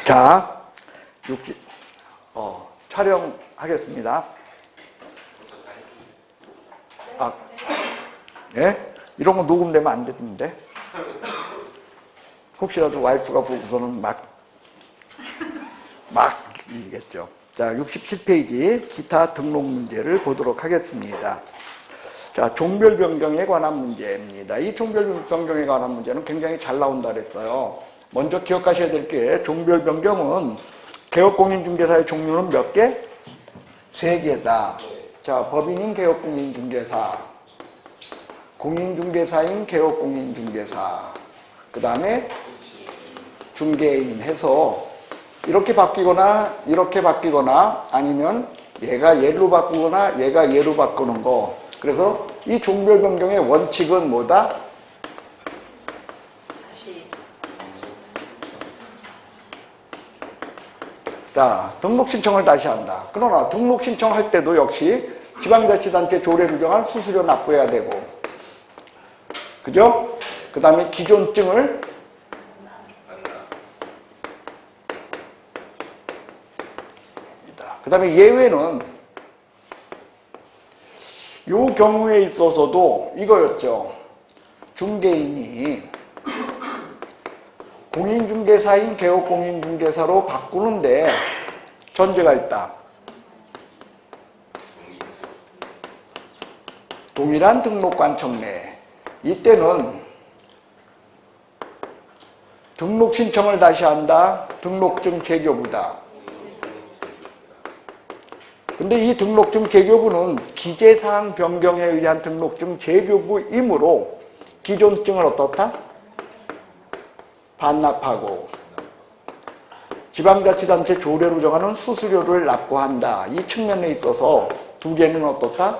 자, 촬영하겠습니다. 예? 이런 거 녹음되면 안 되는데. 혹시라도 와이프가 보고서는 막 이겠죠. 자, 67페이지 기타 등록 문제를 보도록 하겠습니다. 자, 종별 변경에 관한 문제입니다. 이 종별 변경에 관한 문제는 굉장히 잘 나온다 그랬어요. 먼저 기억하셔야 될 게 종별 변경은 개업공인중개사의 종류는 몇 개? 3개다. 자, 법인인 개업공인중개사, 공인중개사인 개업공인중개사, 그 다음에 중개인 해서 이렇게 바뀌거나 아니면 얘가 얘로 바꾸거나 얘가 얘로 바꾸는 거. 그래서 이 종별 변경의 원칙은 뭐다? 자, 등록 신청을 다시 한다. 그러나 등록 신청할 때도 역시 지방자치단체 조례 규정한 수수료 납부해야 되고, 그죠? 그 다음에 기존증을 그 다음에 예외는 요 경우에 있어서도 이거였죠. 중개인이 공인중개사인 개업공인중개사로 바꾸는데 전제가 있다. 동일한 등록관청 내. 이때는 등록 신청을 다시 한다. 등록증 재교부다. 근데 이 등록증 재교부는 기재사항 변경에 의한 등록증 재교부이므로 기존증을 어떻다? 반납하고 지방자치단체 조례로 정하는 수수료를 납부한다. 이 측면에 있어서 두 개는 어떻다?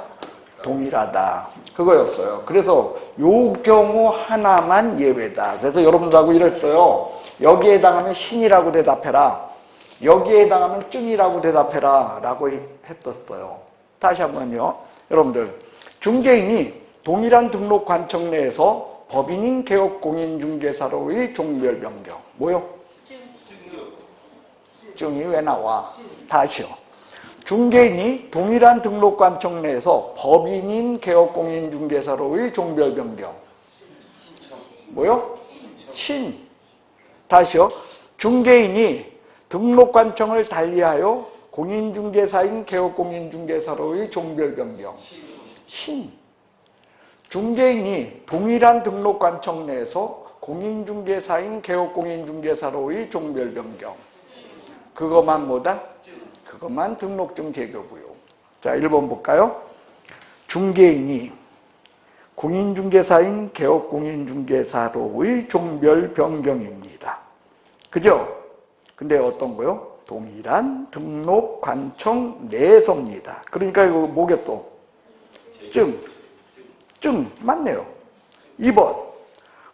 동일하다. 그거였어요. 그래서 요 경우 하나만 예외다. 그래서 여러분들하고 이랬어요. 여기에 해당하면 신이라고 대답해라. 여기에 해당하면 증이라고 대답해라 라고 했었어요. 다시 한번요. 여러분들, 중개인이 동일한 등록관청 내에서 법인인 개업공인중개사로의 종별 변경. 뭐요? 증이 왜 나와? 다시요. 중개인이 동일한 등록관청 내에서 법인인 개업공인중개사로의 종별 변경. 뭐요? 신. 다시요. 중개인이 등록관청을 달리하여 공인중개사인 개업공인중개사로의 종별 변경. 신. 중개인이 동일한 등록관청 내에서 공인중개사인 개업공인중개사로의 종별 변경. 그것만 뭐다? 그것만 등록증 재교부요. 자, 1번 볼까요? 중개인이 공인중개사인 개업공인중개사로의 종별 변경입니다. 그죠? 근데 어떤 거요? 동일한 등록관청 내에서입니다. 그러니까 이거 뭐겠어? 증 맞네요. 2번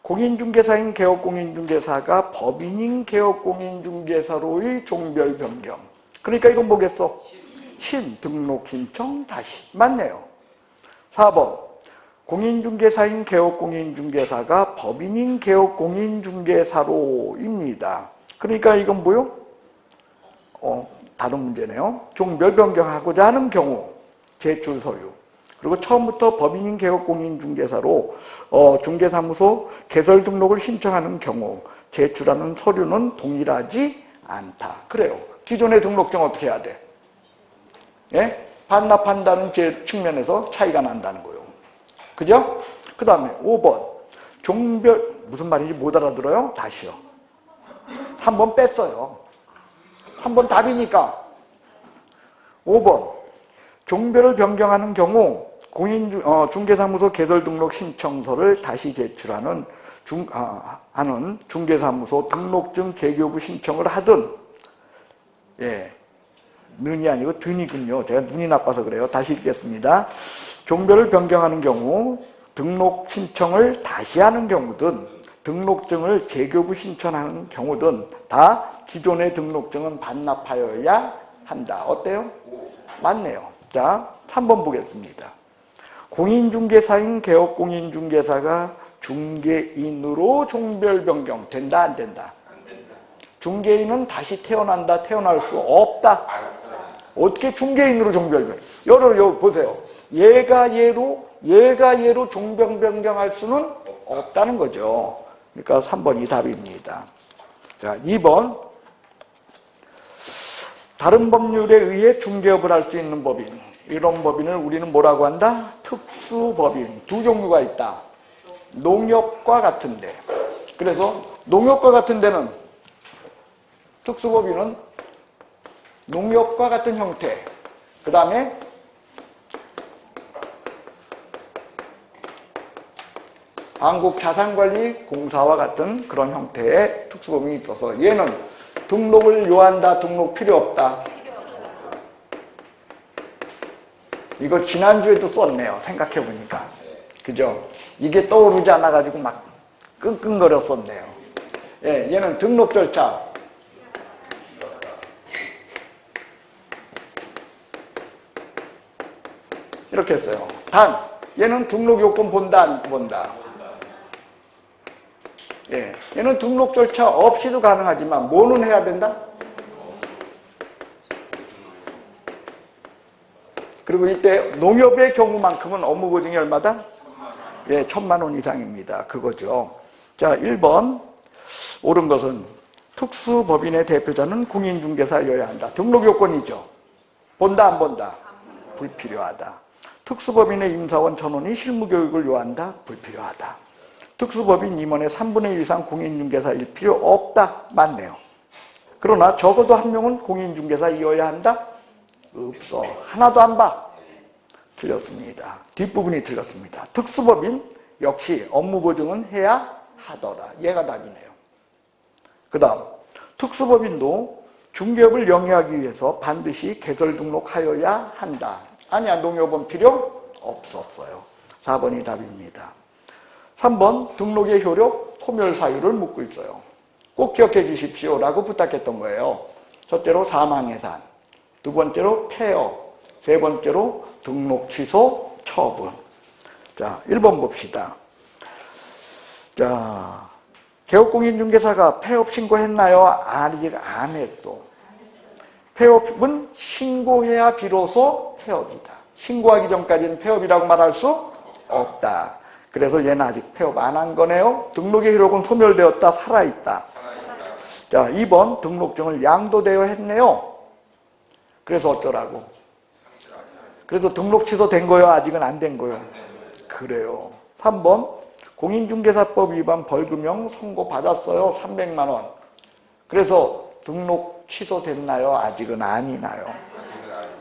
공인중개사인 개업공인중개사가 법인인 개업공인중개사로의 종별 변경. 그러니까 이건 뭐겠어? 신 등록신청 다시 맞네요. 4번 공인중개사인 개업공인중개사가 법인인 개업공인중개사로입니다. 그러니까 이건 뭐요? 다른 문제네요. 종별 변경하고자 하는 경우 제출 서류. 그리고 처음부터 법인인 개업공인중개사로 중개사무소 개설 등록을 신청하는 경우 제출하는 서류는 동일하지 않다. 그래요. 기존의 등록증 어떻게 해야 돼? 예? 반납한다는 측면에서 차이가 난다는 거예요. 그죠? 그 다음에 5번 종별 무슨 말인지 못 알아들어요? 다시요. 3번 뺐어요. 3번 답이니까. 5번 종별을 변경하는 경우 중개사무소 개설 등록 신청서를 다시 제출하는 하는 중개사무소 등록증 재교부 신청을 하든, 예, 는이 아니고 든이군요. 제가 눈이 나빠서 그래요. 다시 읽겠습니다. 종별을 변경하는 경우 등록 신청을 다시 하는 경우든 등록증을 재교부 신청하는 경우든 다 기존의 등록증은 반납하여야 한다. 어때요? 맞네요. 자, 3번 보겠습니다. 공인중개사인 개업공인중개사가 중개인으로 종별 변경 된다 안 된다? 중개인은 다시 태어난다, 태어날 수 없다. 어떻게 중개인으로 종별변? 여러 보세요. 얘가 얘로 종병 변경할 수는 없다는 거죠. 그러니까 3번이 답입니다. 자, 2번. 다른 법률에 의해 중개업을 할 수 있는 법인. 이런 법인을 우리는 뭐라고 한다? 특수법인. 두 종류가 있다. 농협과 같은데. 그래서 농협과 같은 데는 특수법인은 농협과 같은 형태. 그 다음에 한국자산관리공사와 같은 그런 형태의 특수법인이 있어서 얘는 등록을 요한다, 등록 필요 없다. 이거 지난주에도 썼네요. 생각해보니까. 그죠? 이게 떠오르지 않아가지고 막 끙끙거려 썼네요. 예, 얘는 등록 절차. 이렇게 했어요. 단, 얘는 등록 요건 본다, 안 본다. 예, 얘는 등록 절차 없이도 가능하지만 뭐는 해야 된다? 그리고 이때 농협의 경우만큼은 업무 보증이 얼마다? 예, 1,000만 원 이상입니다. 그거죠. 자, 1번. 옳은 것은 특수법인의 대표자는 공인중개사여야 한다. 등록 요건이죠. 본다, 안 본다? 불필요하다. 특수법인의 임사원 전원이 실무교육을 요한다? 불필요하다. 특수법인 임원의 3분의 1 이상 공인중개사일 필요 없다? 맞네요. 그러나 적어도 한 명은 공인중개사이어야 한다? 없어. 하나도 안 봐. 틀렸습니다. 뒷부분이 틀렸습니다. 특수법인 역시 업무 보증은 해야 하더라. 얘가 답이네요. 그 다음 특수법인도 중개업을 영위하기 위해서 반드시 개설 등록하여야 한다. 아니야, 농협은 필요 없었어요. 4번이 답입니다. 3번 등록의 효력, 소멸 사유를 묻고 있어요. 꼭 기억해 주십시오 라고 부탁했던 거예요. 첫째로 사망 해산, 두 번째로 폐업, 세 번째로 등록 취소 처분. 자, 1번 봅시다. 자, 개업공인중개사가 폐업 신고했나요? 아직 안 했어. 폐업은 신고해야 비로소 폐업이다. 신고하기 전까지는 폐업이라고 말할 수 없다. 그래서 얘는 아직 폐업 안 한 거네요. 등록의 효력은 소멸되었다, 살아있다. 자, 2번 등록증을 양도되어 했네요. 그래서 어쩌라고? 그래도 등록 취소된 거요? 아직은 안 된 거요? 그래요. 3번 공인중개사법 위반 벌금형 선고받았어요. 300만 원. 그래서 등록 취소됐나요? 아직은 아니나요?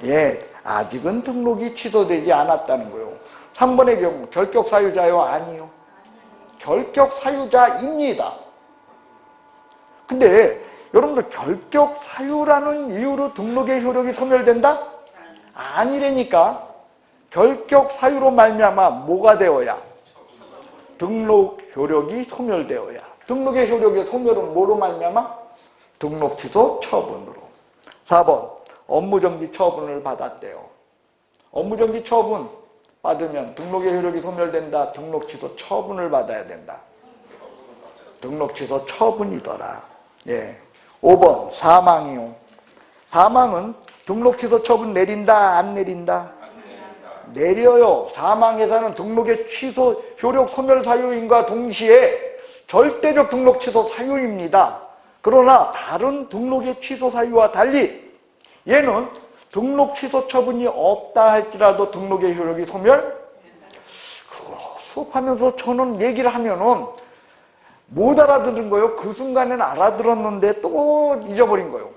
예, 아직은 등록이 취소되지 않았다는 거예요. 3번의 경우 결격 사유자요? 아니요. 결격 사유자입니다. 근데 여러분들 결격 사유라는 이유로 등록의 효력이 소멸된다? 아니라니까. 결격 사유로 말미암아 뭐가 되어야? 등록 효력이 소멸되어야. 등록의 효력의 소멸은 뭐로 말미암아? 등록 취소 처분으로. 4번 업무정지 처분을 받았대요. 업무정지 처분 받으면 등록의 효력이 소멸된다. 등록 취소 처분을 받아야 된다. 등록 취소 처분이더라. 예. 5번 사망이요. 사망은 등록 취소 처분 내린다, 안 내린다? 내려요. 사망해서는 등록의 취소 효력 소멸 사유인과 동시에 절대적 등록 취소 사유입니다. 그러나 다른 등록의 취소 사유와 달리 얘는 등록 취소 처분이 없다 할지라도 등록의 효력이 소멸? 그거 수업하면서 저는 얘기를 하면은 못 알아들은 거예요. 그 순간에는 알아들었는데 또 잊어버린 거예요.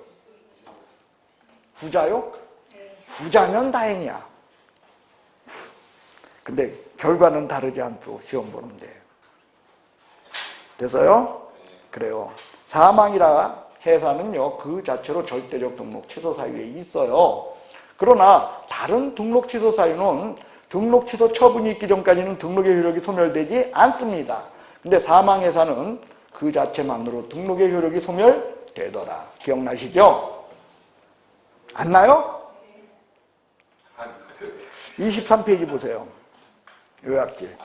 후자요? 후자면 다행이야. 근데 결과는 다르지 않죠. 시험 보는데. 돼서요? 그래요. 사망이라 해산은요, 그 자체로 절대적 등록 취소 사유에 있어요. 그러나 다른 등록 취소 사유는 등록 취소 처분이 있기 전까지는 등록의 효력이 소멸되지 않습니다. 근데 사망 해산은 그 자체만으로 등록의 효력이 소멸되더라. 기억나시죠? 안 나요? 23페이지 보세요. 요약지.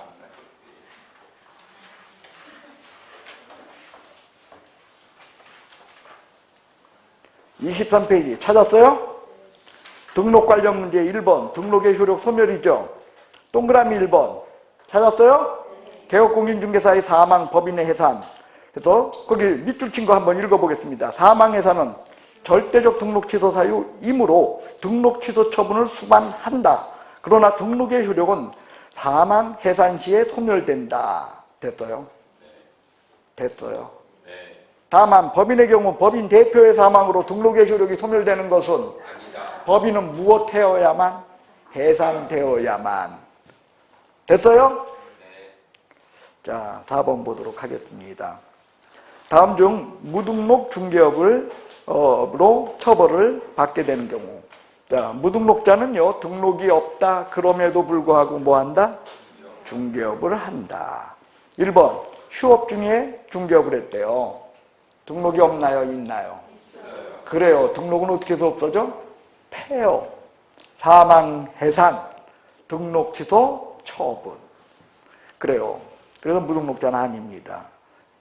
23페이지 찾았어요? 등록 관련 문제 1번 등록의 효력 소멸이죠. 동그라미 1번 찾았어요? 개업공인중개사의 사망, 법인의 해산. 그래서 거기 밑줄 친 거 한번 읽어보겠습니다. 사망 해산은 절대적 등록 취소 사유이므로 등록 취소 처분을 수반한다. 그러나 등록의 효력은 사망 해산 시에 소멸된다. 됐어요? 됐어요. 다만 법인의 경우 법인 대표의 사망으로 등록의 효력이 소멸되는 것은 법인은 무엇되어야만? 해산되어야만. 됐어요? 자, 4번 보도록 하겠습니다. 다음 중 무등록 중개업으로 처벌을 받게 되는 경우. 자, 무등록자는요, 등록이 없다. 그럼에도 불구하고 뭐 한다? 중개업을 한다. 1번, 휴업 중에 중개업을 했대요. 등록이 없나요? 있나요? 있어요. 그래요. 등록은 어떻게 해서 없어져? 폐업, 사망, 해산, 등록 취소, 처분. 그래요. 그래서 무등록자는 아닙니다.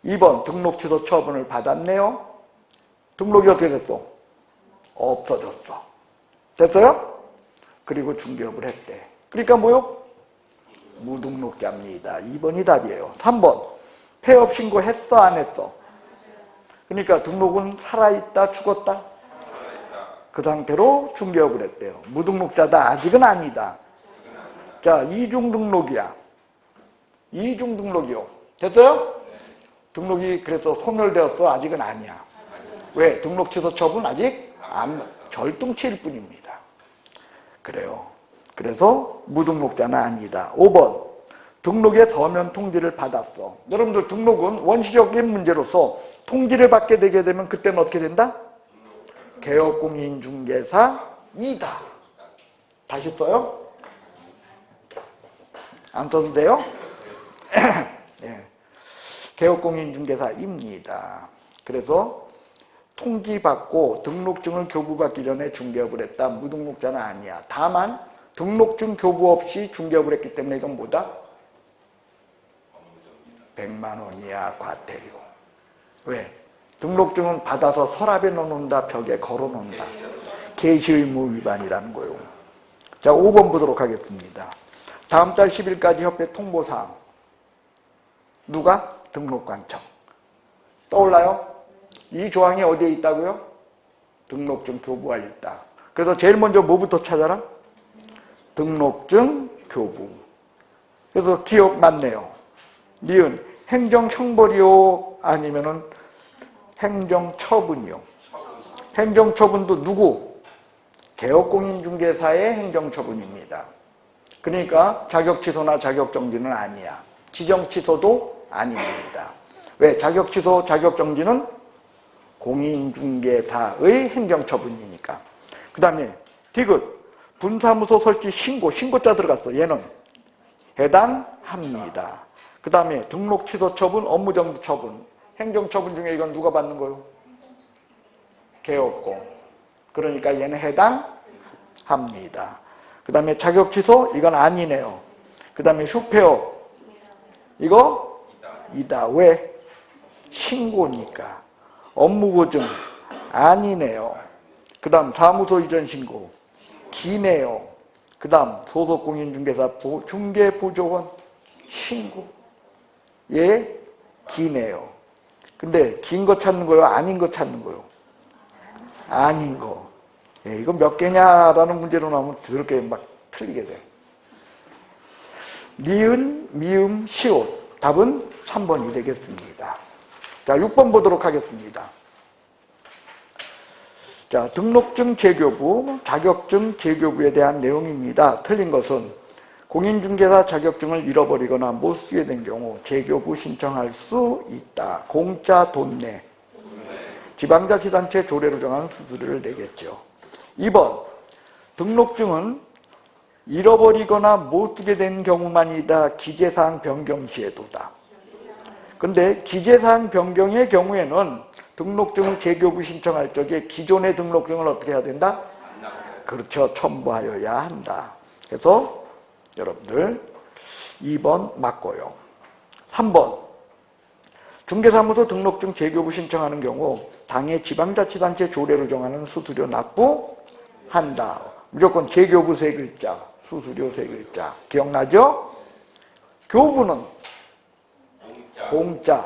2번, 등록 취소 처분을 받았네요. 등록이 어떻게 됐어? 없어졌어. 됐어요? 그리고 중개업을 했대. 그러니까 뭐요? 무등록자입니다. 2번이 답이에요. 3번, 폐업 신고했어? 안 했어? 그러니까 등록은 살아있다? 죽었다? 그 상태로 중개업을 했대요. 무등록자다? 아직은 아니다. 자, 이중등록이야. 이중등록이요. 됐어요? 등록이 그래서 소멸되었어? 아직은 아니야. 왜? 등록 취소 처분 아직 절등치일 뿐입니다. 그래요. 그래서 무등록자는 아니다. 5번, 등록의 서면 통지를 받았어. 여러분들 등록은 원시적인 문제로서 통지를 받게 되게 되면 그때는 어떻게 된다? 개업공인중개사이다. 다시 써요? 안 써도 돼요? 네. 개업공인중개사입니다. 그래서 통지받고 등록증을 교부받기 전에 중개업을 했다. 무등록자는 아니야. 다만 등록증 교부 없이 중개업을 했기 때문에 이건 뭐다? 100만 원이야. 과태료. 왜? 등록증은 받아서 서랍에 넣어놓는다. 벽에 걸어놓는다. 개시의무 위반이라는 거예요. 자, 5번 보도록 하겠습니다. 다음 달 10일까지 협회 통보사항. 누가? 등록관청. 떠올라요? 이 조항이 어디에 있다고요? 등록증 교부가 있다. 그래서 제일 먼저 뭐부터 찾아라? 등록증 교부. 그래서 기억 맞네요. 니은 행정형벌이요? 아니면은 행정처분이요? 행정처분도 누구? 개업공인중개사의 행정처분입니다. 그러니까 자격취소나 자격정지는 아니야. 지정취소도 아닙니다. 왜? 자격취소, 자격정지는 공인중개사의 행정처분이니까. 그 다음에 디귿, 분사무소 설치 신고, 신고자 들어갔어. 얘는 해당합니다. 그 다음에 등록 취소 처분, 업무정지 처분, 행정처분 중에 이건 누가 받는 거요? 개업공. 그러니까 얘는 해당합니다. 그 다음에 자격 취소, 이건 아니네요. 그 다음에 휴폐업, 이거 이다. 왜? 신고니까. 업무보증, 아니네요. 그 다음 사무소 이전 신고, 기네요. 그 다음 소속공인중개사 중개보조원 신고, 얘 기네요. 근데 긴 거 찾는 거요? 아닌 거 찾는 거요? 아닌 거. 예, 이거 몇 개냐라는 문제로 나오면 더럽게 막 틀리게 돼. 니은, 미음, 시옷. 답은 3번이 되겠습니다. 자, 6번 보도록 하겠습니다. 자, 등록증 재교부, 자격증 재교부에 대한 내용입니다. 틀린 것은 공인중개사 자격증을 잃어버리거나 못 쓰게 된 경우 재교부 신청할 수 있다. 공짜 돈 내. 지방자치단체 조례로 정한 수수료를 내겠죠. 2번, 등록증은 잃어버리거나 못 쓰게 된 경우만이다. 기재사항 변경 시에도다. 근데 기재사항 변경의 경우에는 등록증을 재교부 신청할 적에 기존의 등록증을 어떻게 해야 된다? 그렇죠. 첨부하여야 한다. 그래서 여러분들 2번 맞고요. 3번, 중개사무소 등록증 재교부 신청하는 경우 당의 지방자치단체 조례로 정하는 수수료 납부한다. 무조건 재교부 세 글자, 수수료 세 글자. 기억나죠? 교부는 공짜,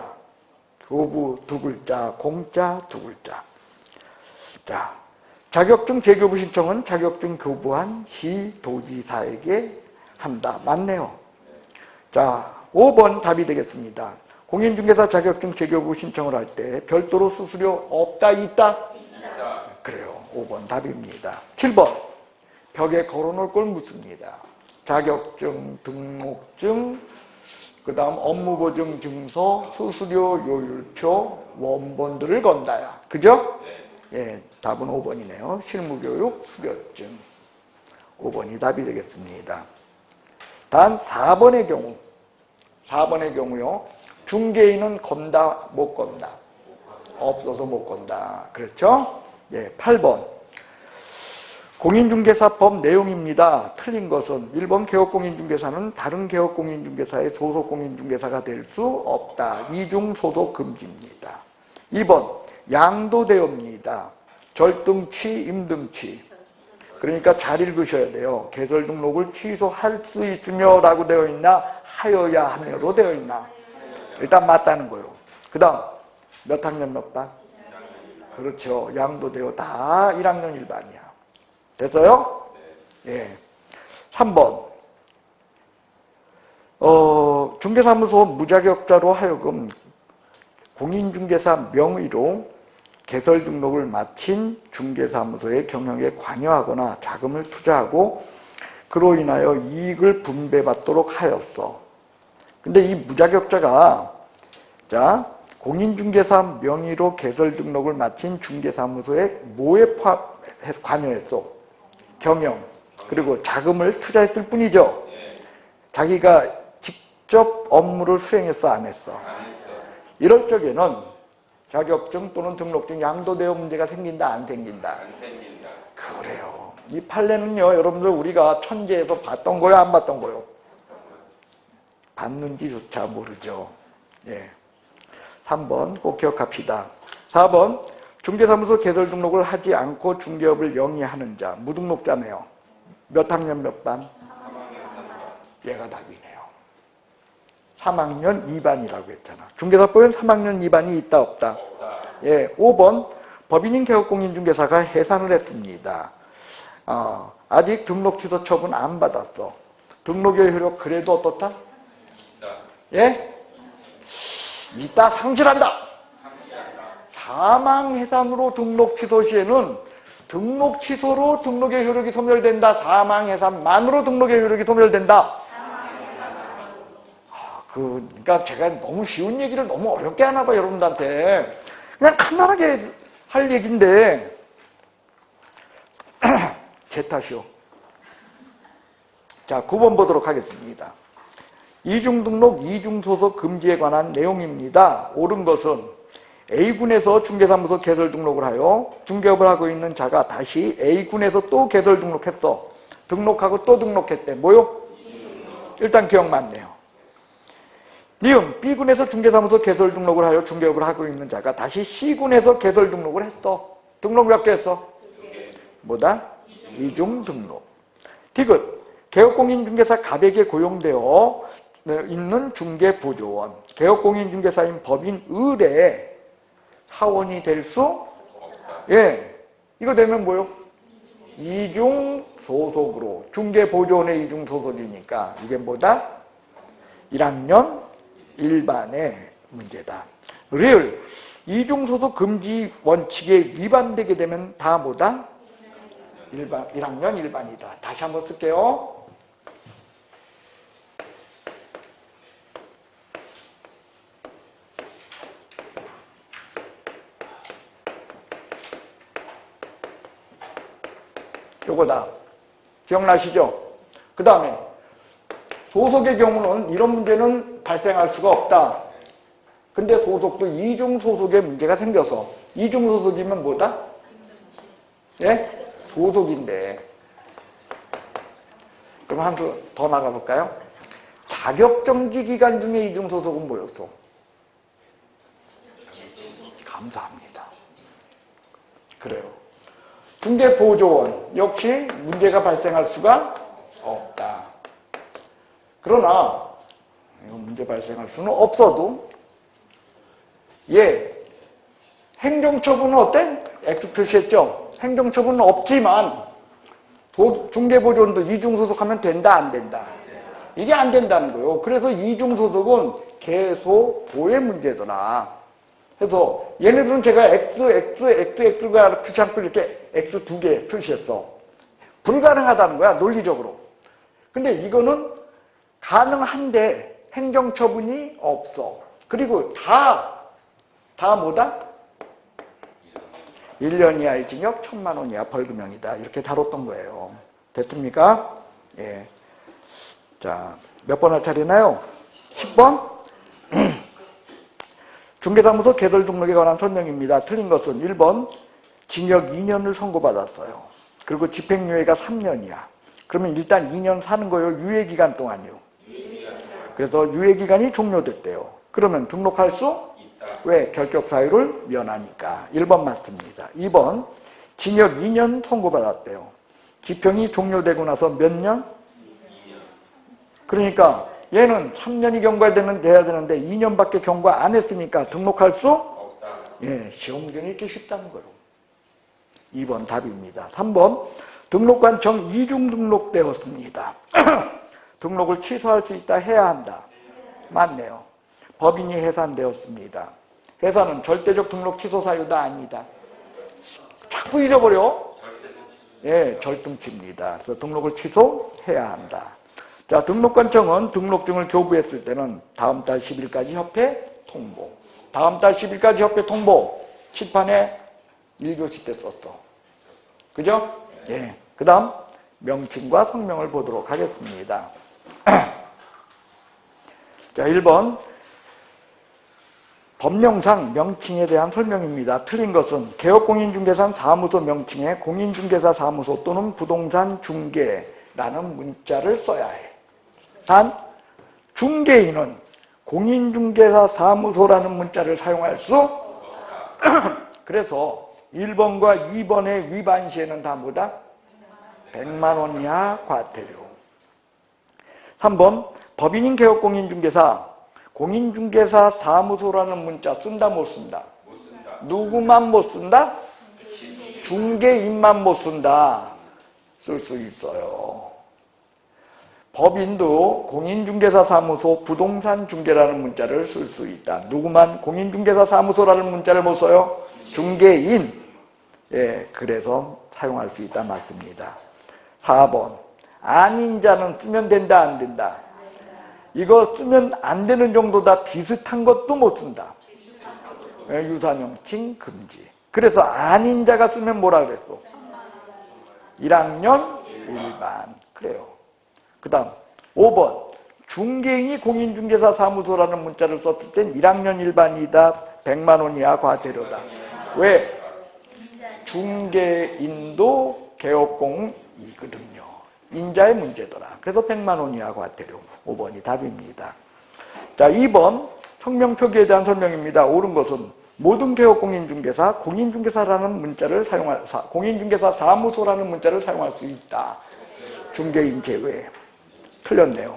교부 두 글자, 공짜 두 글자. 자, 자격증 재교부 신청은 자격증 교부한 시도지사에게 한다. 맞네요. 자, 5번 답이 되겠습니다. 공인중개사 자격증 재교부 신청을 할 때 별도로 수수료 없다, 있다? 있다. 그래요. 5번 답입니다. 7번 벽에 걸어놓을 걸 묻습니다. 자격증, 등록증, 그 다음 업무보증 증서, 수수료 요율표, 원본들을 건다야. 그죠? 예, 답은 5번이네요. 실무교육, 수료증. 5번이 답이 되겠습니다. 단 4번의 경우요. 중개인은 건다, 못 건다? 없어서 못 건다. 그렇죠? 예, 8번. 공인중개사법 내용입니다. 틀린 것은 1번 개업공인중개사는 다른 개업공인중개사의 소속공인중개사가 될 수 없다. 이중소속 금지입니다. 2번 양도되옵니다. 절등취, 임등취. 그러니까 잘 읽으셔야 돼요. 개설 등록을 취소할 수 있으며 라고 되어 있나 하여야 하며로 되어 있나. 일단 맞다는 거예요. 그 다음 몇 학년 몇 반? 그렇죠. 양도되어 다 1학년 1반이야. 됐어요? 예. 3번 중개사무소 무자격자로 하여금 공인중개사 명의로 개설 등록을 마친 중개사무소의 경영에 관여하거나 자금을 투자하고 그로 인하여 이익을 분배받도록 하였어. 근데 이 무자격자가 자 공인중개사 명의로 개설 등록을 마친 중개사무소에 뭐에 관여했어? 경영, 그리고 자금을 투자했을 뿐이죠. 자기가 직접 업무를 수행했어, 안 했어? 이럴 적에는 자격증 또는 등록증 양도되어 문제가 생긴다, 안 생긴다? 안 생긴다. 그래요. 이 판례는요, 여러분들 우리가 천재에서 봤던 거요, 안 봤던 거요? 봤는지조차 모르죠. 예. 3번 꼭 기억합시다. 4번 중개사무소 개설 등록을 하지 않고 중개업을 영위하는 자, 무등록자네요. 몇 학년 몇 반? 3학년 3반. 얘가 답이네요. 3학년 2반이라고 했잖아. 중개사법엔 3학년 2반이 있다 없다? 없다. 예, 5번 법인인 개업공인중개사가 해산을 했습니다. 아직 등록 취소 처분 안 받았어. 등록의 효력 그래도 어떻다? 있다. 예? 있다, 상실한다. 사망 해산으로 등록 취소 시에는 등록 취소로 등록의 효력이 소멸된다. 사망 해산만으로 등록의 효력이 소멸된다. 그러니까 제가 너무 쉬운 얘기를 너무 어렵게 하나 봐 여러분들한테. 그냥 간단하게 할 얘기인데 제 탓이요. 자, 9번 보도록 하겠습니다. 이중등록, 이중소속 금지에 관한 내용입니다. 옳은 것은 A군에서 중개사무소 개설 등록을 하여 중개업을 하고 있는 자가 다시 A군에서 또 개설 등록했어. 등록하고 또 등록했대. 뭐요? 일단 기억 맞네요. 니은 B군에서 중개사무소 개설 등록을 하여 중개업을 하고 있는 자가 다시 C군에서 개설 등록을 했어. 등록 몇 개 했어? 뭐다? 이중등록. 디귿 개업공인중개사 갑에게 고용되어 있는 중개보조원, 개업공인중개사인 법인 을에 사원이 될 수? 예. 이거 되면 뭐요? 이중소속으로. 중개보조원의 이중소속이니까 이게 뭐다? 1학년 1반의 문제다. 리을 이중소속 금지 원칙에 위반되게 되면 다 뭐다? 1학년 1반이다. 다시 한번 쓸게요. 요거다. 기억나시죠? 그 다음에 소속의 경우는 이런 문제는 발생할 수가 없다. 근데 소속도 이중소속의 문제가 생겨서 이중소속이면 뭐다? 예? 소속인데. 그럼 한 수 더 나가볼까요? 자격정지 기간 중에 이중소속은 뭐였어? 감사합니다. 그래요. 중개보조원 역시 문제가 발생할 수가 없다. 그러나 문제 발생할 수는 없어도 행정처분은 어때? X 표시했죠? 행정처분은 없지만 중개보조원도 이중소속하면 된다 안 된다? 이게 안 된다는 거예요. 그래서 이중소속은 계소보의 문제더라. 그래서 얘네들은 제가 X가 표시 않고 이렇게 X 2개 표시했어. 불가능하다는 거야, 논리적으로. 근데 이거는 가능한데 행정처분이 없어. 그리고 다 뭐다? 1년 이하의 징역, 1,000만 원 이하 벌금형이다. 이렇게 다뤘던 거예요. 됐습니까? 예. 자, 몇 번 할 차례나요? 10번? 중개사무소 개설 등록에 관한 설명입니다. 틀린 것은 1번 징역 2년을 선고받았어요. 그리고 집행유예가 3년이야. 그러면 일단 2년 사는 거예요? 유예기간 동안이요? 그래서 유예기간이 종료됐대요. 그러면 등록할 수? 왜? 결격사유를 면하니까. 1번 맞습니다. 2번 징역 2년 선고받았대요. 집행이 종료되고 나서 몇 년? 그러니까 얘는 3년이 경과돼야 되는데 2년밖에 경과 안 했으니까 등록할 수? 없다. 시험경이 이렇게 쉽다는 거로. 2번 답입니다. 3번 등록관청 이중 등록되었습니다. 등록을 취소할 수 있다, 해야 한다. 맞네요. 법인이 해산되었습니다. 해산은 절대적 등록 취소 사유다, 아니다. 자꾸 잊어버려. 절등치입니다. 그래서 등록을 취소해야 한다. 자, 등록관청은 등록증을 교부했을 때는 다음 달 10일까지 협회 통보. 다음 달 10일까지 협회 통보. 칠판에 1교시 때 썼어. 그죠? 그 다음 명칭과 성명을 보도록 하겠습니다. 자, 1번 법령상 명칭에 대한 설명입니다. 틀린 것은 개업공인중개사 사무소 명칭에 공인중개사 사무소 또는 부동산 중개라는 문자를 써야 해. 단 중개인은 공인중개사 사무소라는 문자를 사용할 수 그래서 1번과 2번의 위반 시에는 다 뭐다? 100만 원 이하 과태료. 3번 법인인 개업공인중개사 공인중개사 사무소라는 문자 쓴다 못 쓴다? 못 쓴다. 누구만 못 쓴다? 중개인만 못 쓴다. 쓸 수 있어요. 법인도 공인중개사 사무소 부동산 중개라는 문자를 쓸 수 있다. 누구만 공인중개사 사무소라는 문자를 못 써요? 중개인. 그래서 사용할 수 있다. 맞습니다. 4번 아닌 자는 쓰면 된다, 안 된다? 이거 쓰면 안 되는 정도다. 비슷한 것도 못 쓴다. 유사명칭 금지. 그래서 아닌 자가 쓰면 뭐라 그랬어? 1학년 일반. 그래요. 그 다음 5번 중개인이 공인중개사 사무소라는 문자를 썼을 땐 1학년 일반이다. 100만 원 이하 과태료다. 왜? 중개인도 개업공이거든요. 인자의 문제더라. 그래서 100만 원 이하 과태료. 5번이 답입니다. 자, 2번 성명 표기에 대한 설명입니다. 옳은 것은 모든 개업공인중개사, 공인중개사라는 문자를 사용할, 공인중개사 사무소라는 문자를 사용할 수 있다. 중개인 제외. 틀렸네요.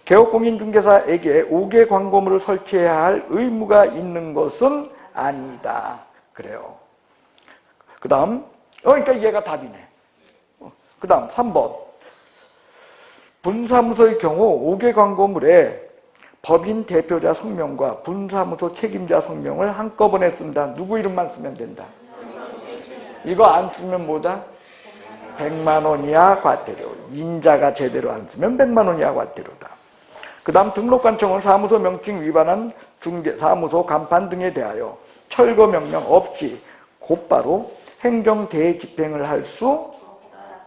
개업공인중개사에게 5개 광고물을 설치해야 할 의무가 있는 것은 아니다. 그래요. 그 다음, 그러니까 얘가 답이네. 그 다음 3번. 분사무소의 경우 5개 광고물에 법인 대표자 성명과 분사무소 책임자 성명을 한꺼번에 쓴다. 누구 이름만 쓰면 된다. 이거 안 쓰면 뭐다? 100만 원 이하 과태료. 인자가 제대로 안 쓰면 100만 원 이하 과태료다. 그 다음 등록관청은 사무소 명칭 위반한 사무소 간판 등에 대하여 철거 명령 없이 곧바로 행정 대집행을 할 수?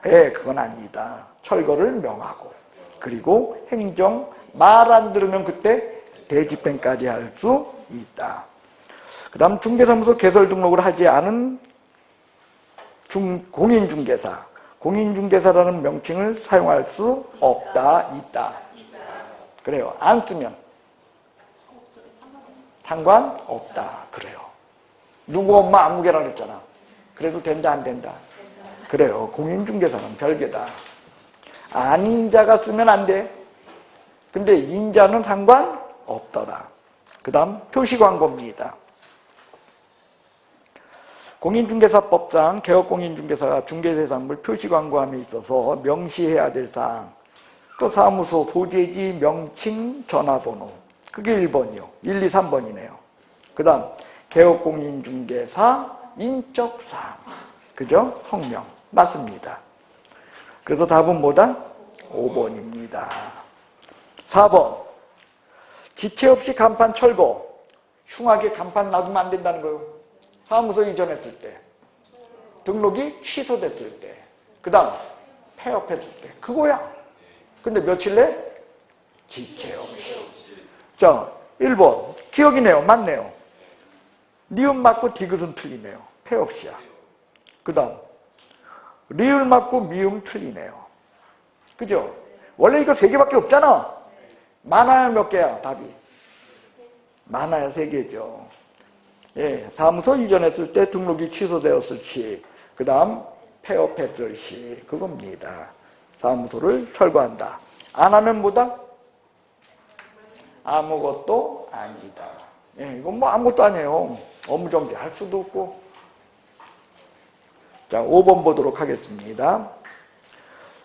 그건 아니다. 철거를 명하고 그리고 행정 말 안 들으면 그때 대집행까지 할 수 있다. 그 다음 중개사무소 개설 등록을 하지 않은 공인중개사. 공인중개사라는 명칭을 사용할 수 없다. 있다. 그래요. 안 쓰면 상관없다. 그래요. 누구 엄마 아무개라 그랬잖아. 그래도 된다 안 된다? 그래요. 공인중개사는 별개다. 안인자가 쓰면 안 돼. 근데 인자는 상관없더라. 그 다음 표시광고입니다. 공인중개사법상 개업공인중개사가 중개대상물 표시광고함에 있어서 명시해야 될 사항, 또 사무소 소재지 명칭 전화번호, 그게 1번이요. 1, 2, 3번이네요. 그 다음 개업공인중개사 인적사항, 그죠? 성명 맞습니다. 그래서 답은 뭐다? 5번입니다. 4번 지체 없이 간판 철거, 흉하게 간판 놔두면 안 된다는 거예요. 사무소 이전했을 때, 등록이 취소됐을 때, 그 다음 폐업했을 때, 그거야. 근데 며칠 내? 지체 없이. 자, 1번 기억이네요. 맞네요. 니은 맞고 디귿은 틀리네요. 폐업시야. 그 다음 리을 맞고 미음 틀리네요. 그죠? 원래 이거 3개밖에 없잖아. 많아야 몇 개야 답이? 많아야 3개죠. 예, 사무소 이전했을 때 등록이 취소되었을 시, 그 다음 폐업했을 시, 그겁니다. 사무소를 철거한다. 안 하면 뭐다? 아무것도 아니다. 예, 이건 뭐 아무것도 아니에요. 업무정지 할 수도 없고. 자, 5번 보도록 하겠습니다.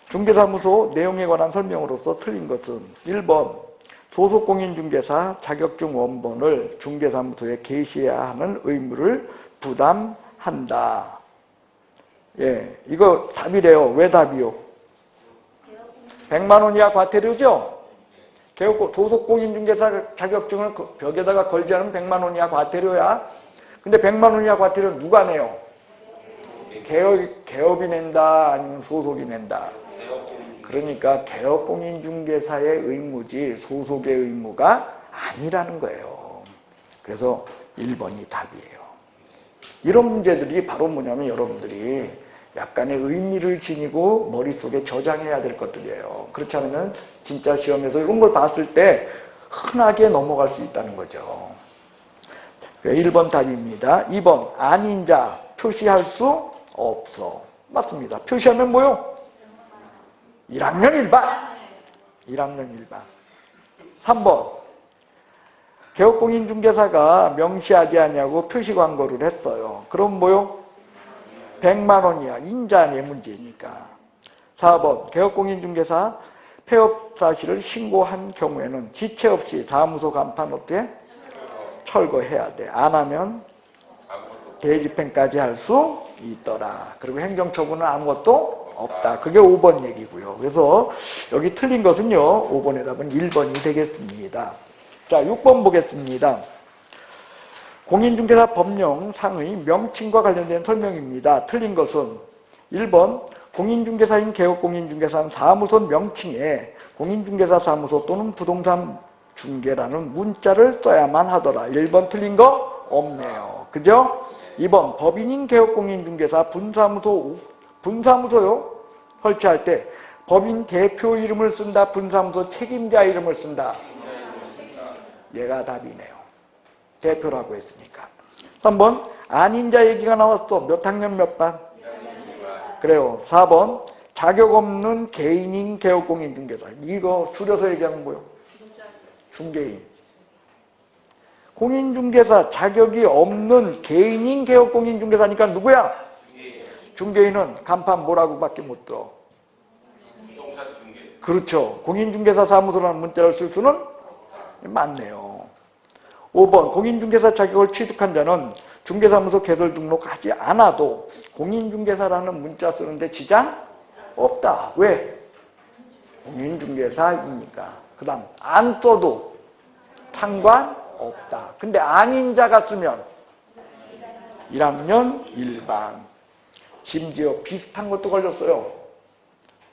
중개사무소 내용에 관한 설명으로서 틀린 것은 1번 소속공인중개사 자격증 원본을 중개사무소에 게시해야 하는 의무를 부담한다. 예, 이거 답이래요. 왜 답이요? 100만 원 이하 과태료죠? 소속공인중개사 자격증을 벽에다가 걸지 않으면 100만 원 이하 과태료야. 근데 100만 원 이하 과태료는 누가 내요? 개업이 낸다 아니면 소속이 낸다? 그러니까 개업공인중개사의 의무지 소속의 의무가 아니라는 거예요. 그래서 1번이 답이에요. 이런 문제들이 바로 뭐냐면 여러분들이 약간의 의미를 지니고 머릿속에 저장해야 될 것들이에요. 그렇지 않으면 진짜 시험에서 이런 걸 봤을 때 흔하게 넘어갈 수 있다는 거죠. 1번 답입니다. 2번 안인자 표시할 수 없어. 맞습니다. 표시하면 뭐요? 1학년 1반. 1학년 1반. 3번 개업공인중개사가 명시하지 아니하고 표시광고를 했어요. 그럼 뭐요? 100만 원이야. 인자의 문제니까. 4번 개업공인중개사 폐업 사실을 신고한 경우에는 지체 없이 사무소 간판 어떻게? 철거해야 돼. 안 하면 대집행까지 할 수 있더라. 그리고 행정처분은 아무것도 없다. 그게 5번 얘기고요. 그래서 여기 틀린 것은요. 5번의 답은 1번이 되겠습니다. 자, 6번 보겠습니다. 공인중개사 법령상의 명칭과 관련된 설명입니다. 틀린 것은 1번 공인중개사인 개업공인중개사는 사무소 명칭에 공인중개사 사무소 또는 부동산 중개라는 문자를 써야만 하더라. 1번 틀린 거 없네요. 그죠? 2번 법인인 개업공인중개사 분사무소요. 설치할 때 법인 대표 이름을 쓴다. 분사무소 책임자 이름을 쓴다. 얘가 답이네요. 대표라고 했으니까. 3번 안인자 얘기가 나왔어. 몇 학년 몇 반? 그래요. 4번 자격 없는 개인인 개업공인중개사. 이거 줄여서 얘기하면 뭐요? 중개인. 공인중개사 자격이 없는 개인인 개업공인중개사니까 누구야? 중개인은 간판 뭐라고 밖에 못 들어. 그렇죠. 공인중개사 사무소라는 문자를 쓸 수는 맞네요. 5번 공인중개사 자격을 취득한 자는 중개사무소 개설 등록하지 않아도 공인중개사라는 문자 쓰는데 지장 없다. 왜? 공인중개사이니까. 그 다음 안 써도 상관없다. 근데 아닌 자가 쓰면 1학년 1반. 심지어 비슷한 것도 걸렸어요.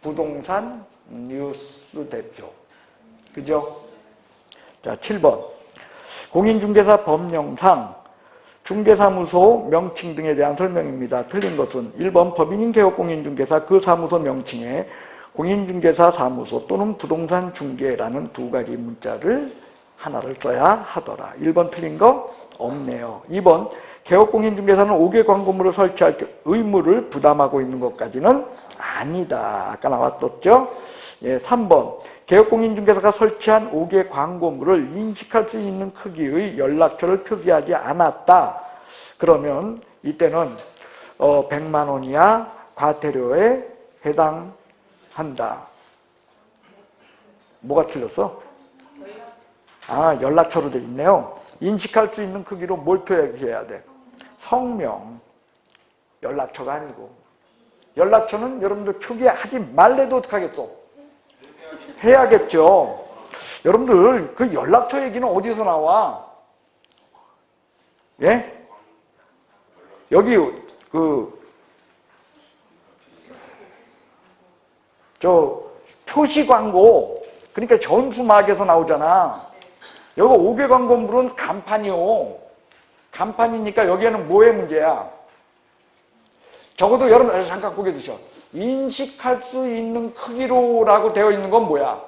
부동산 뉴스 대표. 그죠? 자, 7번. 공인중개사 법령상 중개사무소 명칭 등에 대한 설명입니다. 틀린 것은 1번 법인인 개업공인중개사 그 사무소 명칭에 공인중개사 사무소 또는 부동산 중개라는 두 가지 문자를 하나를 써야 하더라. 1번 틀린 거 없네요. 2번 개업공인중개사는 5개 광고물을 설치할 의무를 부담하고 있는 것까지는 아니다. 아까 나왔었죠? 예, 3번. 개업공인중개사가 설치한 5개 광고물을 인식할 수 있는 크기의 연락처를 표기하지 않았다. 그러면 이때는 100만 원 이하 과태료에 해당한다. 뭐가 틀렸어? 연락처로 되어 있네요. 인식할 수 있는 크기로 뭘 표기해야 돼? 성명, 연락처가 아니고. 연락처는 여러분들 표기하지 말래도 어떡하겠어? 해야겠죠. 여러분들 그 연락처 얘기는 어디서 나와? 예? 여기 표시 광고, 그러니까 전수막에서 나오잖아. 여기 5개 광고물은 간판이요. 간판이니까 여기에는 뭐의 문제야? 적어도 여러분 잠깐 고개 드셔. 인식할 수 있는 크기로라고 되어 있는 건 뭐야?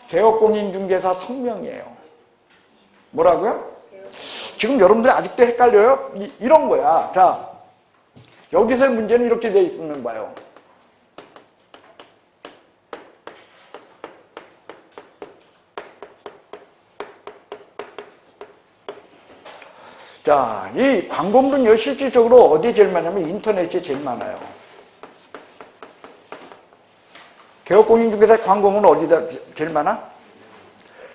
개업공인중개사 성명이에요. 뭐라고요? 지금 여러분들 아직도 헷갈려요? 이런 거야. 자, 여기서의 문제는 이렇게 되어 있는 거예요. 자, 이 광고물은요, 실질적으로 어디에 제일 많냐면 인터넷에 제일 많아요. 개업공인중개사 광고물은 어디다 제일 많아?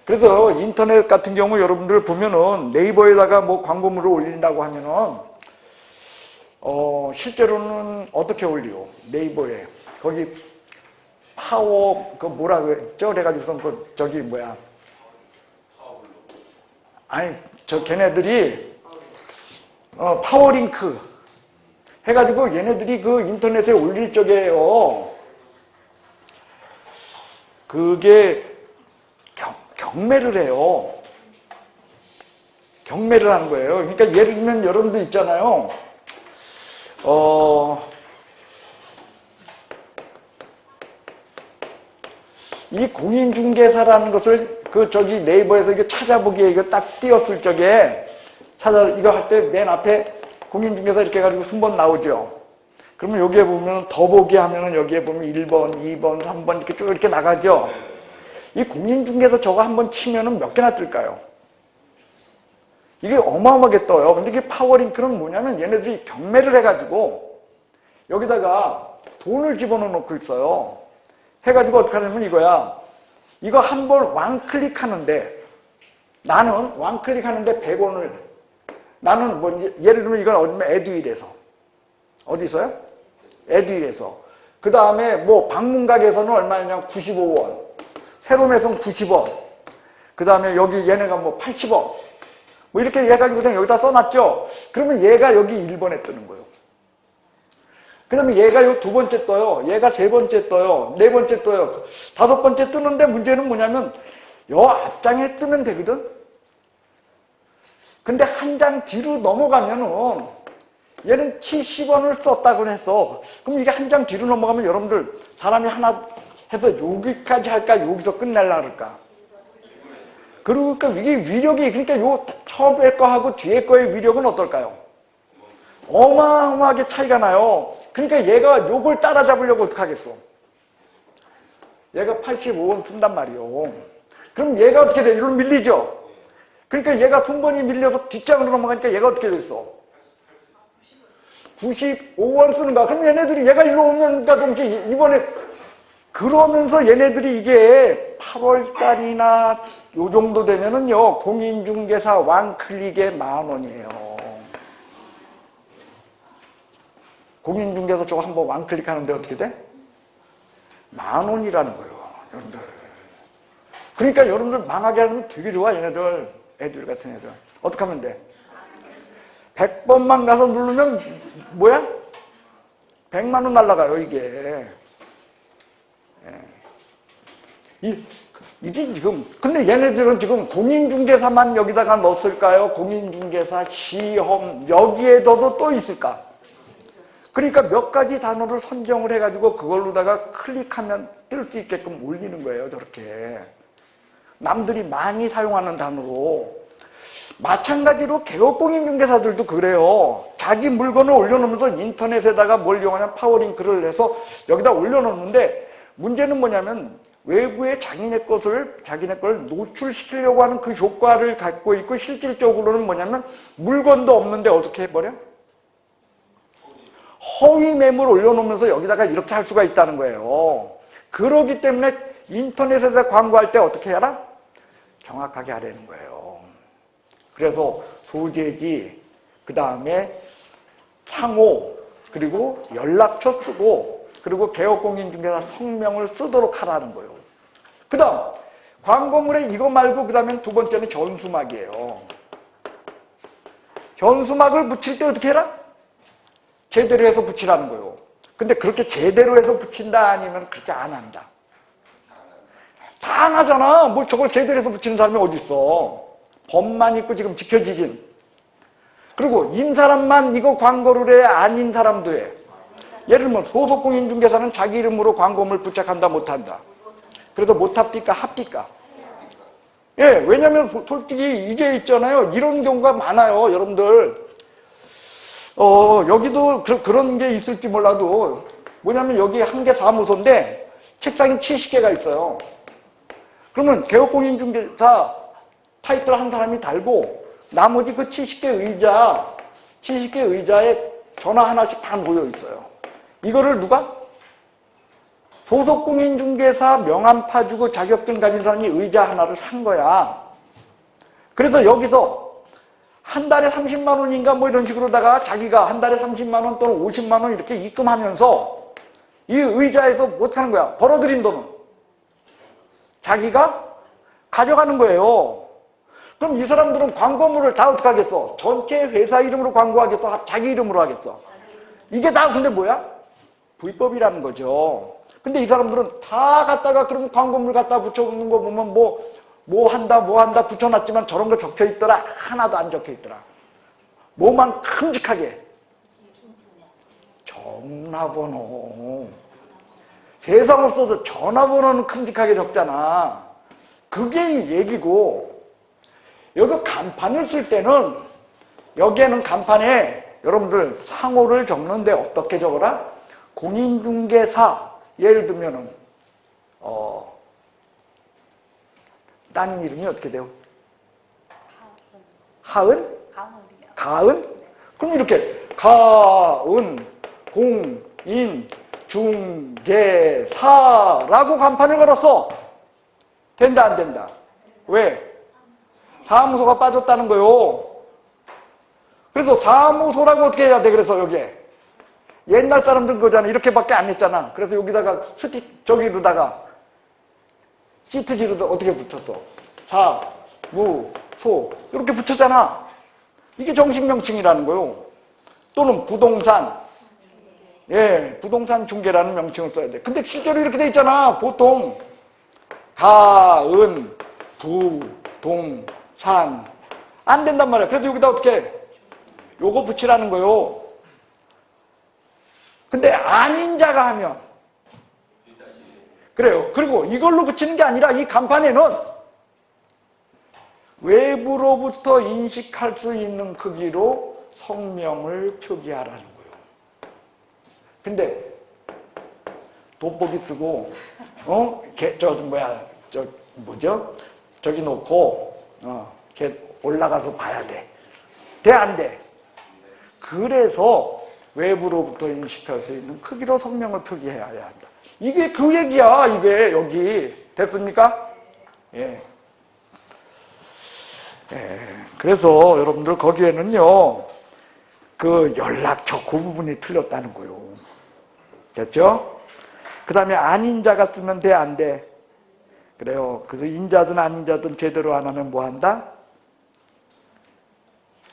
그래서 인터넷 같은 경우 여러분들 보면은 네이버에다가 뭐 광고물을 올린다고 하면은, 실제로는 어떻게 올리요? 네이버에. 거기 파워, 뭐라고 했죠? 그래가지고선 저기 뭐야. 아니, 걔네들이 파워링크 해가지고 얘네들이 그 인터넷에 올릴 적에요. 그게 경매를 해요. 경매를 하는 거예요. 그러니까 예를 들면 여러분들 있잖아요. 이 공인중개사라는 것을 저기 네이버에서 이거 찾아보기에 이거 딱 띄웠을 적에 이거 할 때 맨 앞에 공인중개사 이렇게 해가지고 순번 나오죠. 그러면 여기에 보면 더보기 하면은 여기에 보면 1번, 2번, 3번 이렇게 쭉 이렇게 나가죠. 이 공인중개사 저거 한번 치면은 몇 개나 뜰까요? 이게 어마어마하게 떠요. 근데 이게 파워링크는 뭐냐면 얘네들이 경매를 해가지고 여기다가 돈을 집어넣고 있어요. 해가지고 어떻게 하냐면 이거야. 이거 한 번 왕클릭 하는데 나는 왕클릭 하는데 100원을 나는 뭐 예를 들면 이건 어디면 에듀윌에서 어디서요? 에듀윌에서 그 다음에 뭐 방문각에서는 얼마냐면 95원 세롬에서는 90원 그 다음에 여기 얘네가 뭐 80원 뭐 이렇게 해가지고 그냥 여기다 써놨죠. 그러면 얘가 여기 1번에 뜨는 거예요. 그 다음에 얘가 요 두 번째 떠요. 얘가 세 번째 떠요. 네 번째 떠요. 다섯 번째 뜨는데 문제는 뭐냐면 요 앞장에 뜨면 되거든. 근데 한 장 뒤로 넘어가면은 얘는 70원을 썼다고 했어. 그럼 이게 한 장 뒤로 넘어가면 여러분들 사람이 하나 해서 여기까지 할까 여기서 끝낼라 그럴까? 그러니까 이게 위력이 그러니까 요 처음에 거하고 뒤에 거의 위력은 어떨까요? 어마어마하게 차이가 나요. 그러니까 얘가 요걸 따라잡으려고 어떡하겠어? 얘가 85원 쓴단 말이요. 그럼 얘가 어떻게 돼? 이리로 밀리죠? 그러니까 얘가 순번이 밀려서 뒷장으로 넘어가니까 얘가 어떻게 됐어? 95원 쓰는 거야. 그럼 얘네들이 얘가 이리로 오면과 동시에 이번에 그러면서 얘네들이 이게 8월달이나 요 정도 되면은요 공인중개사 왕클릭에 10,000원이에요. 공인중개사 저거 한번 왕클릭 하는데 어떻게 돼? 10,000원이라는 거예요, 여러분들. 그러니까 여러분들 망하게 하면 되게 좋아, 얘네들. 애들 같은 애들. 어떻게 하면 돼? 100번만 가서 누르면 뭐야? 100만 원 날라가요, 이게. 이게 지금, 근데 얘네들은 지금 공인중개사만 여기다가 넣었을까요? 공인중개사, 시험, 여기에도 또 있을까? 그러니까 몇 가지 단어를 선정을 해가지고 그걸로다가 클릭하면 뜰 수 있게끔 올리는 거예요, 저렇게. 남들이 많이 사용하는 단어로. 마찬가지로 개업공인중개사들도 그래요. 자기 물건을 올려놓으면서 인터넷에다가 뭘 이용하냐, 파워링크를 해서 여기다 올려놓는데, 문제는 뭐냐면 외부에 자기네 걸 노출시키려고 하는 그 효과를 갖고 있고, 실질적으로는 뭐냐면 물건도 없는데 어떻게 해버려? 허위 매물 올려놓으면서 여기다가 이렇게 할 수가 있다는 거예요. 그러기 때문에 인터넷에다 광고할 때 어떻게 해라? 정확하게 하라는 거예요. 그래서 소재지, 그 다음에 상호, 그리고 연락처 쓰고, 그리고 개업공인중개사 성명을 쓰도록 하라는 거예요. 그 다음 광고물에 이거 말고 그 다음에 두 번째는 현수막이에요. 현수막을 붙일 때 어떻게 해라? 제대로 해서 붙이라는 거예요. 근데 그렇게 제대로 해서 붙인다 아니면 그렇게 안 한다. 다 안 하잖아. 뭘 저걸 제대로 해서 붙이는 사람이 어디 있어. 법만 있고 지금 지켜지진. 그리고 인 사람만 이거 광고를 해, 아닌 사람도 해. 예를 들면 소속공인중개사는 자기 이름으로 광고물 부착한다 못한다. 그래서 못합니까 합니까? 예, 왜냐면 솔직히 이게 있잖아요. 이런 경우가 많아요, 여러분들. 여기도 그런 게 있을지 몰라도, 뭐냐면 여기 한 개 사무소인데 책상이 70개가 있어요. 그러면 개업공인중개사 타이틀 한 사람이 달고 나머지 그 70개 의자에 전화 하나씩 다 모여 있어요. 이거를 누가? 소속공인중개사 명함파 주고 자격증 가진 사람이 의자 하나를 산 거야. 그래서 여기서 한 달에 30만 원인가 뭐 이런 식으로다가 자기가 한 달에 30만 원 또는 50만 원 이렇게 입금하면서 이 의자에서 못 하는 거야. 벌어들인 돈은 자기가 가져가는 거예요. 그럼 이 사람들은 광고물을 다 어떻게 하겠어? 전체 회사 이름으로 광고하겠어? 자기 이름으로 하겠어? 이게 다 근데 뭐야? 불법이라는 거죠. 근데 이 사람들은 다 갖다가 그럼 광고물 갖다 붙여놓는 거 보면 뭐 한다 붙여놨지만 저런 거 적혀 있더라. 하나도 안 적혀 있더라. 뭐만 큼직하게. 전화번호. 세상 없어서 전화번호는 큼직하게 적잖아. 그게 얘기고, 여기 간판을 쓸 때는 여기에는 간판에 여러분들 상호를 적는데 어떻게 적어라? 공인중개사, 예를 들면은 따님 이름이 어떻게 돼요? 하은? 가은? 그럼 이렇게 가은 공인중개사라고 간판을 걸었어. 된다 안 된다? 왜? 사무소가 빠졌다는 거요. 그래서 사무소라고 어떻게 해야 돼? 그래서 여기에 옛날 사람들 그거잖아. 이렇게밖에 안 했잖아. 그래서 여기다가 저기로다가 시트지로도 어떻게 붙였어? 사무소 이렇게 붙였잖아. 이게 정식 명칭이라는 거요. 또는 부동산, 부동산 중개라는 명칭을 써야 돼. 근데 실제로 이렇게 돼 있잖아. 보통 가은 부동산 안 된단 말이야. 그래서 여기다 어떻게 요거 붙이라는 거요. 근데 아닌 자가 하면 그래요. 그리고 이걸로 붙이는 게 아니라 이 간판에는 외부로부터 인식할 수 있는 크기로 성명을 표기하라는 거예요. 근데 돋보기 쓰고 저기 놓고 올라가서 봐야 돼. 돼 안 돼? 그래서 외부로부터 인식할 수 있는 크기로 성명을 표기해야 한다. 이게 그 얘기야. 이게 여기 됐습니까? 예. 그래서 여러분들 거기에는요 그 연락처 그 부분이 틀렸다는 거예요. 됐죠? 그 다음에 아닌 자가 쓰면 돼 안 돼? 그래요. 그래서 인자든 아닌 자든 제대로 안 하면 뭐 한다?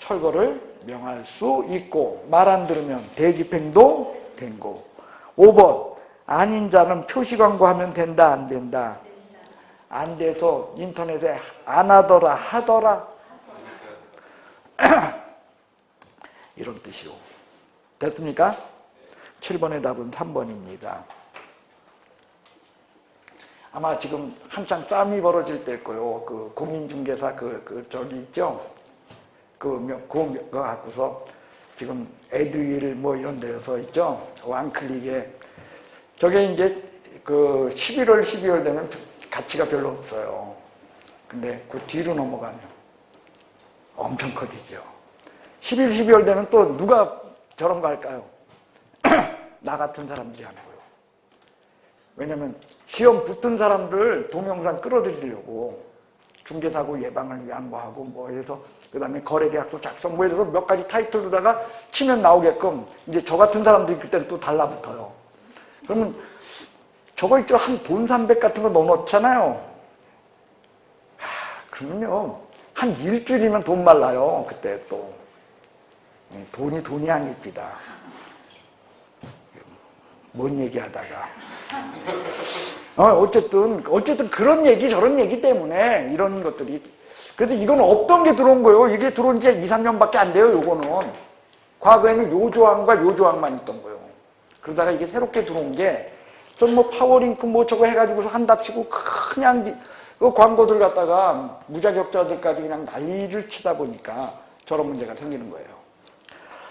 철거를 명할 수 있고 말 안 들으면 대집행도 된고. 5번 아닌 자는 표시 광고하면 된다 안 된다? 안 돼서 인터넷에 안 하더라 하더라 이런 뜻이요. 됐습니까? 7번의 답은 3번입니다. 아마 지금 한창 싸움이 벌어질 때일 거예요. 그 공인중개사 저기 있죠? 그거 갖고서 지금 에듀윌 뭐 이런 데서 있죠. 왕클릭에. 저게 이제 그 11월, 12월 되면 가치가 별로 없어요. 근데 그 뒤로 넘어가면 엄청 커지죠. 11, 12월 되면 또 누가 저런 거 할까요? 나 같은 사람들이 하는 거예요. 왜냐면 시험 붙은 사람들 동영상 끌어들이려고 중개사고 예방을 위한 거 하고 뭐 해서 그 다음에 거래계약서 작성 뭐 이래서 몇 가지 타이틀로다가 치면 나오게끔 이제 저 같은 사람들이 그때는 또 달라붙어요. 그러면 저거 있죠. 한 돈 300 같은 거 넣어놓잖아요. 그러면요. 한 일주일이면 돈 말라요. 그때 또. 돈이 아닙니다. 뭔 얘기하다가. 어쨌든 그런 얘기 저런 얘기 때문에 이런 것들이. 그래서 이건 없던 게 들어온 거예요. 이게 들어온 지 2, 3년밖에 안 돼요. 요거는. 과거에는 요 조항과 요 조항만 있던 거예요. 그러다가 이게 새롭게 들어온 게 좀 뭐 파워링크 뭐 저거 해가지고서 한답시고 그냥 그 광고들 갖다가 무자격자들까지 그냥 난리를 치다 보니까 저런 문제가 생기는 거예요.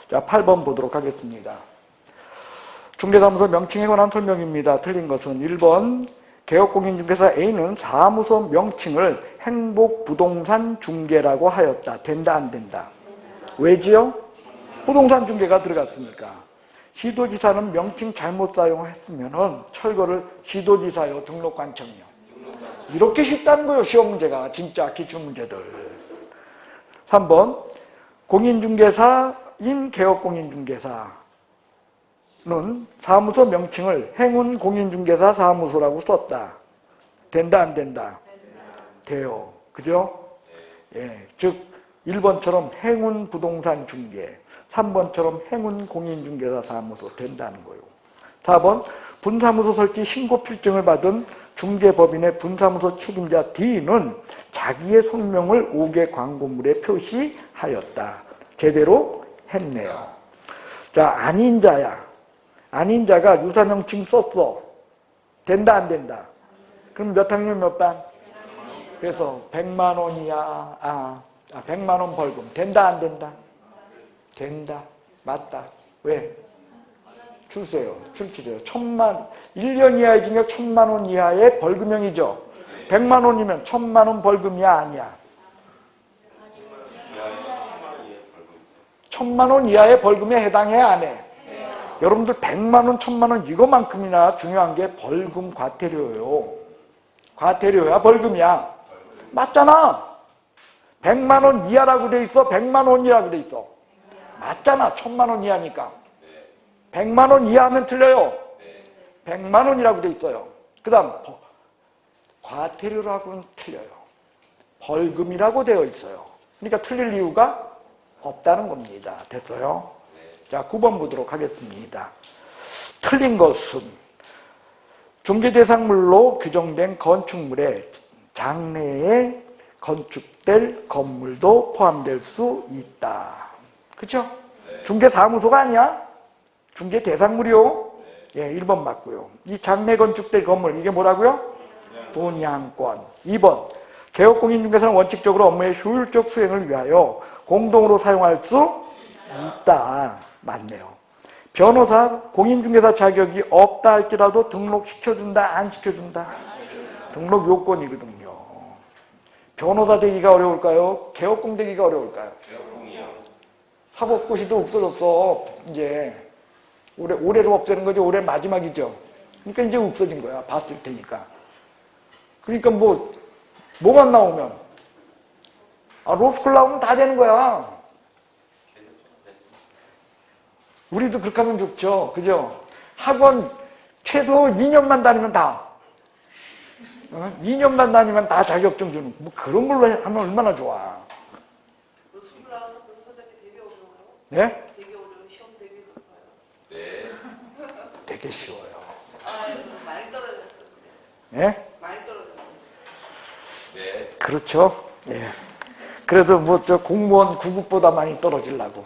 자, 8번 보도록 하겠습니다. 중개사무소 명칭에 관한 설명입니다. 틀린 것은 1번 개업공인중개사 A는 사무소 명칭을 행복부동산 중개라고 하였다. 된다 안 된다? 왜지요? 부동산 중개가 들어갔으니까. 시도지사는 명칭 잘못 사용했으면 철거를 시도지사요 등록관청이요. 이렇게 쉽다는 거예요. 시험 문제가. 진짜 기출문제들. 3번 공인중개사인 개업공인중개사는 사무소 명칭을 행운공인중개사 사무소라고 썼다. 된다 안 된다? 돼요. 그죠? 예, 즉 1번처럼 행운부동산 중개, 3번처럼 행운공인중개사 사무소 된다는 거예요. 4번 분사무소 설치 신고 필증을 받은 중개법인의 분사무소 책임자 D는 자기의 성명을 5개 광고물에 표시하였다. 제대로 했네요. 자, 아닌 자야. 아닌 자가 유사명칭 썼어. 된다 안 된다? 그럼 몇 학년 몇 반? 그래서 100만 원이야. 100만 원 벌금. 된다 안 된다? 된다. 맞다. 왜? 출세요. 출치죠. 1년 이하의 징역 1000만 원 이하의 벌금형이죠. 100만 원이면 1000만 원 벌금이야 아니야? 1000만 원 이하의 벌금에 해당해 안 해? 여러분들 100만 원, 1000만 원 이거만큼이나 중요한 게 벌금 과태료예요. 과태료야 벌금이야. 맞잖아. 100만 원 이하라고 돼 있어? 100만 원이라고 돼 있어? 맞잖아. 1000만 원 이하니까. 100만 원 이하면 틀려요. 100만 원이라고 돼 있어요. 그 다음 과태료라고는 틀려요. 벌금이라고 되어 있어요. 그러니까 틀릴 이유가 없다는 겁니다. 됐어요? 자, 9번 보도록 하겠습니다. 틀린 것은 중개대상물로 규정된 건축물에 장래에 건축될 건물도 포함될 수 있다. 그렇죠? 중개사무소가 아니야? 중개대상물이요? 예, 1번 맞고요. 이 장래 건축될 건물, 이게 뭐라고요? 분양권. 2번 개업공인중개사는 원칙적으로 업무의 효율적 수행을 위하여 공동으로 사용할 수 있다. 맞네요. 변호사, 공인중개사 자격이 없다 할지라도 등록시켜준다, 안 시켜준다? 등록 요건이거든요. 변호사 되기가 어려울까요? 개업공 되기가 어려울까요? 사법고시도 없어졌어. 이제 올해로 없애는 거죠. 올해 마지막이죠. 그러니까 이제 없어진 거야. 봤을 테니까. 그러니까 뭐만 나오면 로스쿨 나오면 다 되는 거야. 우리도 그렇게 하면 좋죠. 그죠? 학원 최소 2년만 다니면 다. 2년만 다니면 다 자격증 주는. 그런 걸로 하면 얼마나 좋아. 로스쿨 나와서 변호사되기 되게 어려워요. 네? 되게 어려워요. 시험 되게 높아요. 네. 되게 쉬워요. 많이 떨어졌어요. 네? 많이 떨어졌어요. 네. 그렇죠. 예. 그래도 저 공무원 9급보다 많이 떨어지려고.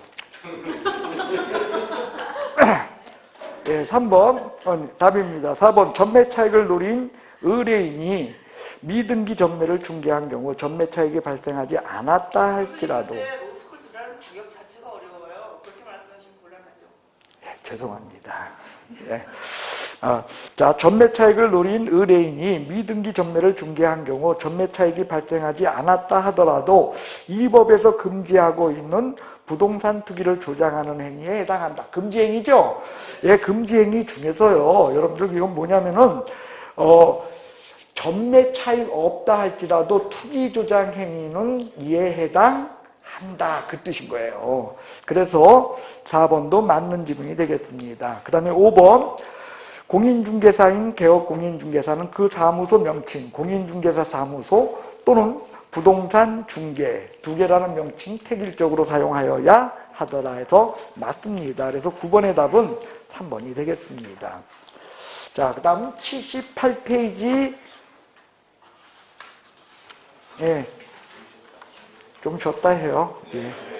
예, 3번 답입니다. 4번 전매 차익을 노린 의뢰인이 미등기 전매를 중개한 경우 전매 차익이 발생하지 않았다 할지라도. 근데 로스쿨 들어갈 죄송합니다. 예. 자, 전매 차익을 노린 의뢰인이 미등기 전매를 중개한 경우 전매 차익이 발생하지 않았다 하더라도 이 법에서 금지하고 있는 부동산 투기를 주장하는 행위에 해당한다. 금지 행위죠? 예, 금지 행위 중에서요. 여러분들 이건 뭐냐면은 전매 차익 없다 할지라도 투기 주장 행위는 이에 해당한다. 그 뜻인 거예요. 그래서 4번도 맞는 지문이 되겠습니다. 그 다음에 5번. 공인중개사인 개업공인중개사는 그 사무소 명칭, 공인중개사 사무소 또는 부동산 중개, 두 개라는 명칭 택일적으로 사용하여야 하더라 해서 맞습니다. 그래서 9번의 답은 3번이 되겠습니다. 자, 그 다음 78페이지. 예. 좀 쉬었다 해요. 예.